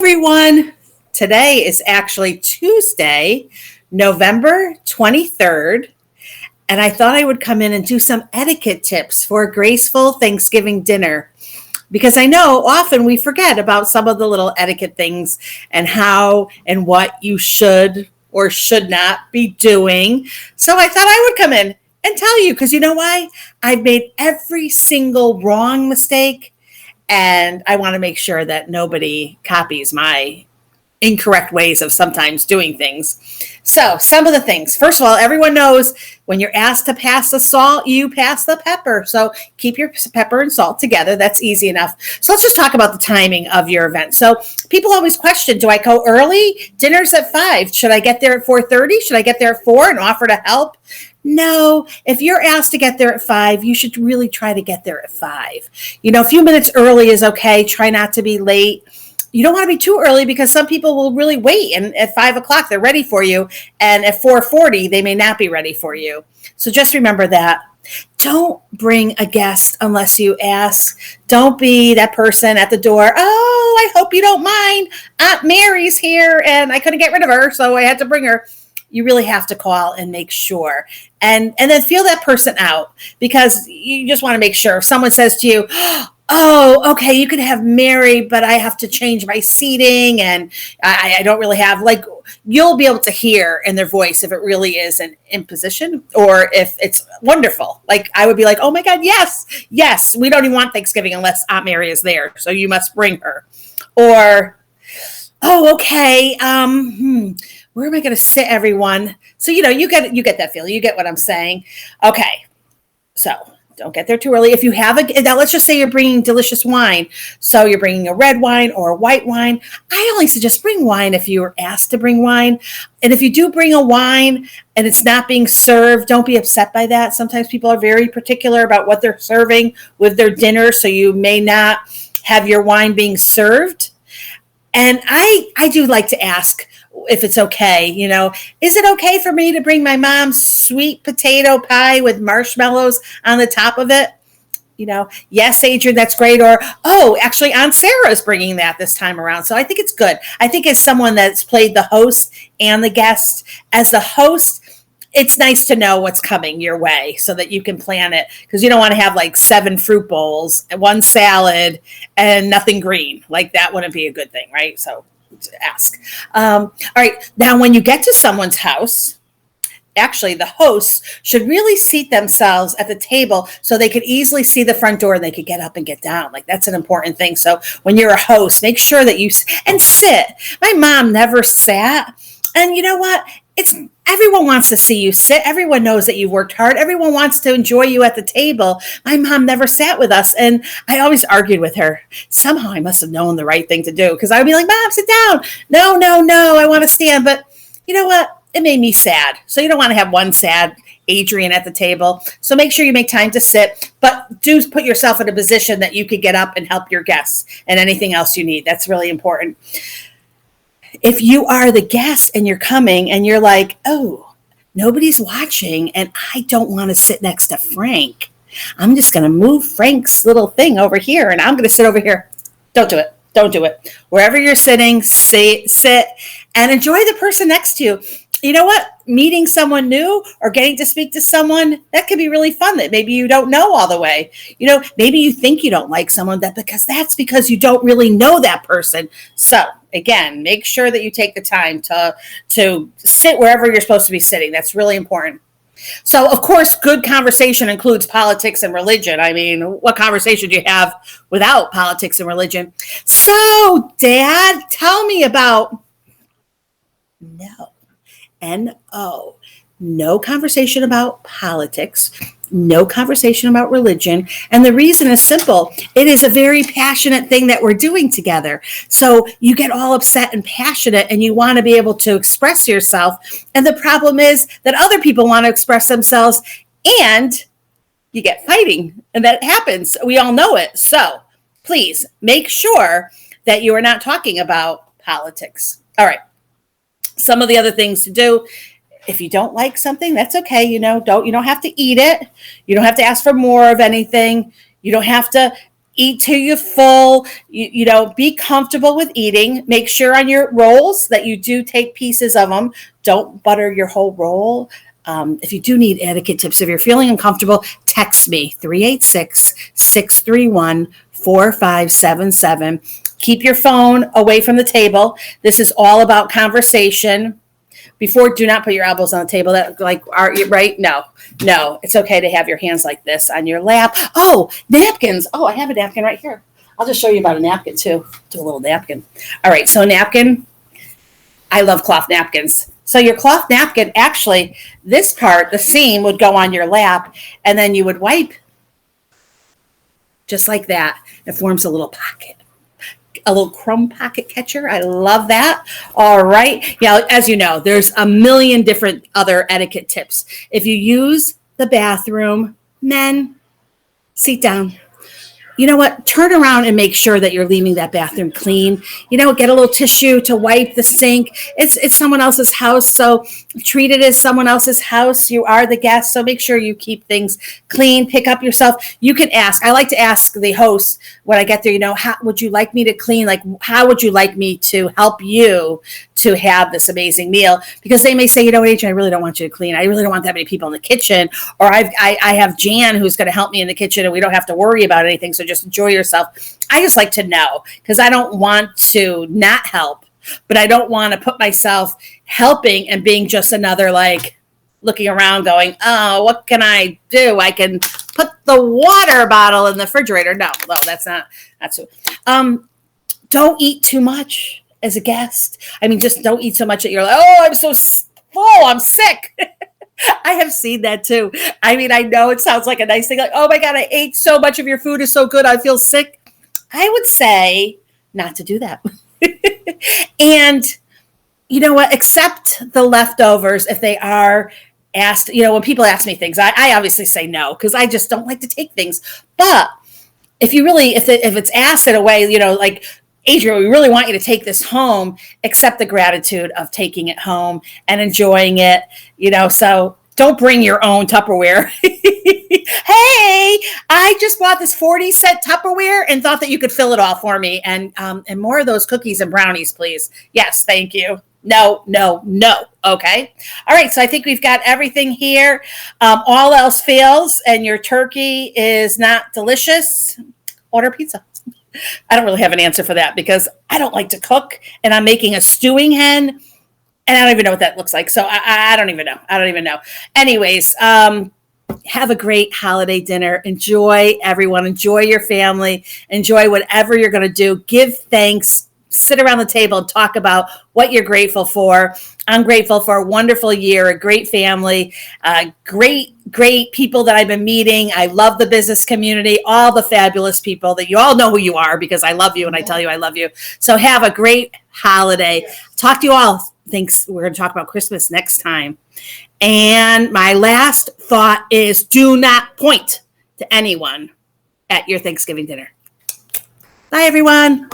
everyone. Today is actually Tuesday, November 23rd, and I thought I would come in and do some etiquette tips for a graceful Thanksgiving dinner because I know often we forget about some of the little etiquette things and how and what you should or should not be doing. So I thought I would come in and tell you because you know why? I've made every single wrong mistake. And I want to make sure that nobody copies my incorrect ways of sometimes doing things. So some of the things, first of all, everyone knows when you're asked to pass the salt, you pass the pepper. So keep your pepper and salt together. That's easy enough. So let's just talk about the timing of your event. So people always question, do I go early? Dinner's at 5. Should I get there at 4:30? Should I get there at 4 and offer to help? No, if you're asked to get there at 5, you should really try to get there at 5. A few minutes early is okay. Try not to be late. You don't want to be too early because some people will really wait, and at 5 o'clock, they're ready for you. And at 4:40, they may not be ready for you. So just remember that. Don't bring a guest unless you ask. Don't be that person at the door. Oh, I hope you don't mind. Aunt Mary's here, and I couldn't get rid of her, so I had to bring her. You really have to call and make sure. And then feel that person out because you just want to make sure. If someone says to you, oh, okay, you can have Mary, but I have to change my seating and I don't really have, you'll be able to hear in their voice if it really is an imposition or if it's wonderful. I would be like, oh my God, yes, we don't even want Thanksgiving unless Aunt Mary is there. So you must bring her. Or, oh, okay, where am I going to sit, everyone? So, you get that feeling. You get what I'm saying. Okay. So don't get there too early. If you have now let's just say you're bringing delicious wine. So you're bringing a red wine or a white wine. I only suggest bring wine if you were asked to bring wine. And if you do bring a wine and it's not being served, don't be upset by that. Sometimes people are very particular about what they're serving with their dinner. So you may not have your wine being served. And I do like to ask if it's okay, is it okay for me to bring my mom's sweet potato pie with marshmallows on the top of it? Yes, Adrienne, that's great. Or, oh, actually, Aunt Sarah's bringing that this time around. So I think it's good. I think as someone that's played the host and the guest, as the host, it's nice to know what's coming your way so that you can plan it because you don't want to have 7 fruit bowls and 1 salad and nothing green. That wouldn't be a good thing, right? So ask. All right. Now, when you get to someone's house, actually, the hosts should really seat themselves at the table so they could easily see the front door and they could get up and get down. That's an important thing. So when you're a host, make sure that you and sit. My mom never sat. And you know what? Everyone wants to see you sit. Everyone knows that you've worked hard. Everyone wants to enjoy you at the table. My mom never sat with us, and I always argued with her. Somehow I must have known the right thing to do because I would be like, Mom, sit down. No, I want to stand. But you know what? It made me sad. So you don't want to have one sad Adrienne at the table. So make sure you make time to sit, but do put yourself in a position that you could get up and help your guests and anything else you need. That's really important. If you are the guest and you're coming and you're like, oh, nobody's watching and I don't want to sit next to Frank. I'm just going to move Frank's little thing over here and I'm going to sit over here. Don't do it. Don't do it. Wherever you're sitting, sit and enjoy the person next to you. You know what? Meeting someone new or getting to speak to someone, that can be really fun that maybe you don't know all the way. Maybe you think you don't like someone that's because you don't really know that person. So again, make sure that you take the time to sit wherever you're supposed to be sitting. That's really important. So, of course, good conversation includes politics and religion. I mean, what conversation do you have without politics and religion? So, Dad, tell me about No. No conversation about politics, no conversation about religion. And the reason is simple. It is a very passionate thing that we're doing together. So you get all upset and passionate and you want to be able to express yourself. And the problem is that other people want to express themselves and you get fighting. And that happens. We all know it. So please make sure that you are not talking about politics. All right. Some of the other things to do. If you don't like something, that's okay. You don't have to eat it. You don't have to ask for more of anything. You don't have to eat till you're full. You know, be comfortable with eating. Make sure on your rolls that you do take pieces of them. Don't butter your whole roll. If you do need etiquette tips, if you're feeling uncomfortable, text me 386-631-4577. Keep your phone away from the table. This is all about conversation. Before, do not put your elbows on the table. That like are you right? No. It's okay to have your hands like this on your lap. Oh, napkins. Oh, I have a napkin right here. I'll just show you about a napkin too. Do a little napkin. All right, so napkin. I love cloth napkins. So your cloth napkin, actually, this part, the seam would go on your lap, and then you would wipe just like that. It forms a little pocket, a little crumb pocket catcher. I love that. All right. Yeah, as you know, there's a million different other etiquette tips. If you use the bathroom, men, sit down. You know what? Turn around and make sure that you're leaving that bathroom clean. You know, get a little tissue to wipe the sink. It's someone else's house, so treat it as someone else's house. You are the guest, so make sure you keep things clean. Pick up yourself. You can ask. I like to ask the host when I get there, you know, how would you like me to clean? Like, how would you like me to help you to have this amazing meal? Because they may say, you know, Adrienne, I really don't want you to clean. I really don't want that many people in the kitchen. Or I have Jan who's going to help me in the kitchen, and we don't have to worry about anything. So just enjoy yourself. I just like to know, because I don't want to not help, but I don't want to put myself helping and being just another, like, looking around going, oh, what can I do? I can put the water bottle in the refrigerator. No, that's don't eat too much as a guest. I mean, just don't eat so much that you're like, oh, I'm so full, I'm sick. I have seen that too. I mean, I know it sounds like a nice thing, like, oh my God, I ate so much of your food is so good, I feel sick. I would say not to do that. And you know what? Accept the leftovers if they are asked. You know, when people ask me things, I obviously say no, because I just don't like to take things. But if you really, if it's asked in a way, you know, like, Adrienne, we really want you to take this home, accept the gratitude of taking it home and enjoying it, you know, so don't bring your own Tupperware. Hey, I just bought this 40-cent Tupperware and thought that you could fill it all for me. And more of those cookies and brownies, please. Yes, thank you. No. Okay. All right. So I think we've got everything here. All else fails and your turkey is not delicious, order pizza. I don't really have an answer for that, because I don't like to cook, and I'm making a stewing hen, and I don't even know what that looks like. So I don't even know. Anyways, have a great holiday dinner. Enjoy, everyone. Enjoy your family. Enjoy whatever you're going to do. Give thanks. Sit around the table and talk about what you're grateful for. I'm grateful for a wonderful year, a great family, great people that I've been meeting. I love the business community, all the fabulous people that you all know who you are, because I love you and I tell you I love you. So have a great holiday. Talk to you all. Thanks. We're going to talk about Christmas next time. And my last thought is, do not point to anyone at your Thanksgiving dinner. Bye, everyone.